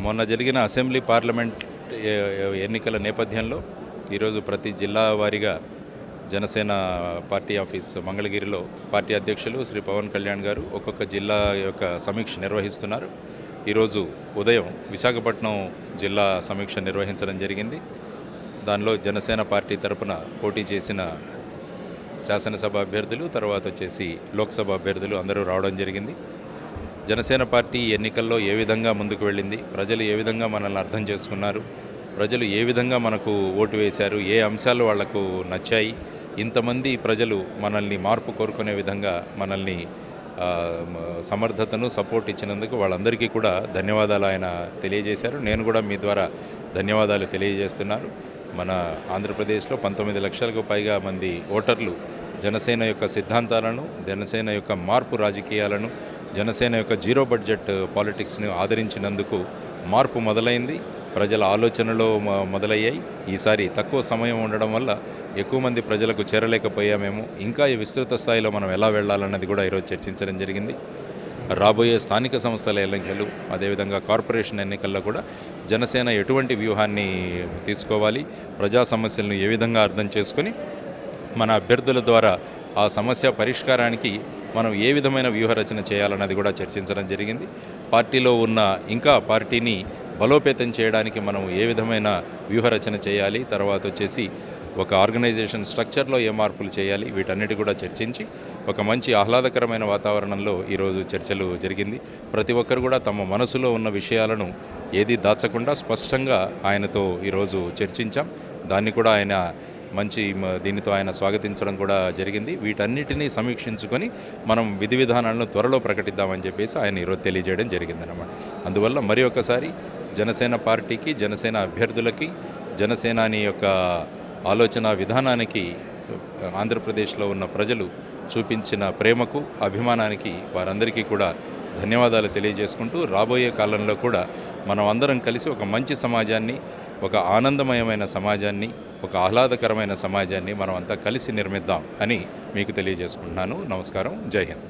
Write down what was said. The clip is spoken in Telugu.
మొన్న జరిగిన అసెంబ్లీ పార్లమెంట్ ఎన్నికల నేపథ్యంలో ఈరోజు ప్రతి జిల్లా వారీగా జనసేన పార్టీ ఆఫీస్ మంగళగిరిలో పార్టీ అధ్యక్షులు శ్రీ పవన్ కళ్యాణ్ గారు ఒక్కొక్క జిల్లా యొక్క సమీక్ష నిర్వహిస్తున్నారు. ఈరోజు ఉదయం విశాఖపట్నం జిల్లా సమీక్ష నిర్వహించడం జరిగింది. దానిలో జనసేన పార్టీ తరపున పోటీ చేసిన శాసనసభ అభ్యర్థులు, తర్వాత వచ్చేసి లోక్సభ అభ్యర్థులు అందరూ రావడం జరిగింది. జనసేన పార్టీ ఎన్నికల్లో ఏ విధంగా ముందుకు వెళ్ళింది, ప్రజలు ఏ విధంగా మనల్ని అర్థం చేసుకున్నారు, ప్రజలు ఏ విధంగా మనకు ఓటు వేశారు, ఏ అంశాలు వాళ్లకు నచ్చాయి, ఇంతమంది ప్రజలు మనల్ని మార్పు కోరుకునే విధంగా మనల్ని సమర్థతను సపోర్ట్ ఇచ్చినందుకు వాళ్ళందరికీ కూడా ధన్యవాదాలు ఆయన తెలియజేశారు. నేను కూడా మీ ద్వారా ధన్యవాదాలు తెలియజేస్తున్నాను. మన ఆంధ్రప్రదేశ్లో 19 లక్షలకు పైగా మంది ఓటర్లు జనసేన యొక్క సిద్ధాంతాలను, జనసేన యొక్క మార్పు రాజకీయాలను, జనసేన యొక్క జీరో బడ్జెట్ పాలిటిక్స్ని ఆదరించినందుకు మార్పు మొదలైంది. ప్రజల ఆలోచనలు మొదలయ్యాయి. ఈసారి తక్కువ సమయం ఉండడం వల్ల ఎక్కువ మంది ప్రజలకు చేరలేకపోయామేమో. ఇంకా ఈ విస్తృత స్థాయిలో మనం ఎలా వెళ్ళాలన్నది కూడా ఈరోజు చర్చించడం జరిగింది. రాబోయే స్థానిక సంస్థల ఎన్నికలు, అదేవిధంగా కార్పొరేషన్ ఎన్నికల్లో కూడా జనసేన ఎటువంటి వ్యూహాన్ని తీసుకోవాలి, ప్రజా సమస్యలను ఏ విధంగా అర్థం చేసుకొని మన అభ్యర్థుల ద్వారా ఆ సమస్య పరిష్కారానికి మనం ఏ విధమైన వ్యూహరచన చేయాలన్నది కూడా చర్చించడం జరిగింది. పార్టీలో ఉన్న ఇంకా పార్టీని బలోపేతం చేయడానికి మనం ఏ విధమైన వ్యూహరచన చేయాలి, తర్వాత వచ్చేసి ఒక ఆర్గనైజేషన్ స్ట్రక్చర్లో ఏ మార్పులు చేయాలి, వీటన్నిటి కూడా చర్చించి ఒక మంచి ఆహ్లాదకరమైన వాతావరణంలో ఈరోజు చర్చలు జరిగింది. ప్రతి ఒక్కరు కూడా తమ మనసులో ఉన్న విషయాలను ఏది దాచకుండా స్పష్టంగా ఆయనతో ఈరోజు చర్చించాం. దాన్ని కూడా ఆయన దీనితో ఆయన స్వాగతించడం కూడా జరిగింది. వీటన్నిటినీ సమీక్షించుకొని మనం విధి విధానాలను త్వరలో ప్రకటిద్దామని చెప్పేసి ఆయన ఈరోజు తెలియజేయడం జరిగిందన్నమాట. అందువల్ల మరి ఒకసారి జనసేన పార్టీకి, జనసేన అభ్యర్థులకి, జనసేనాని యొక్క ఆలోచన విధానానికి ఆంధ్రప్రదేశ్లో ఉన్న ప్రజలు చూపించిన ప్రేమకు, అభిమానానికి వారందరికీ కూడా ధన్యవాదాలు తెలియజేసుకుంటూ రాబోయే కాలంలో కూడా మనం అందరం కలిసి ఒక మంచి సమాజాన్ని, ఒక ఆనందమయమైన సమాజాన్ని, ఒక ఆహ్లాదకరమైన సమాజాన్ని మనం అంతా కలిసి నిర్మిద్దాం అని మీకు తెలియజేసుకుంటున్నాను. నమస్కారం. జై హింద్.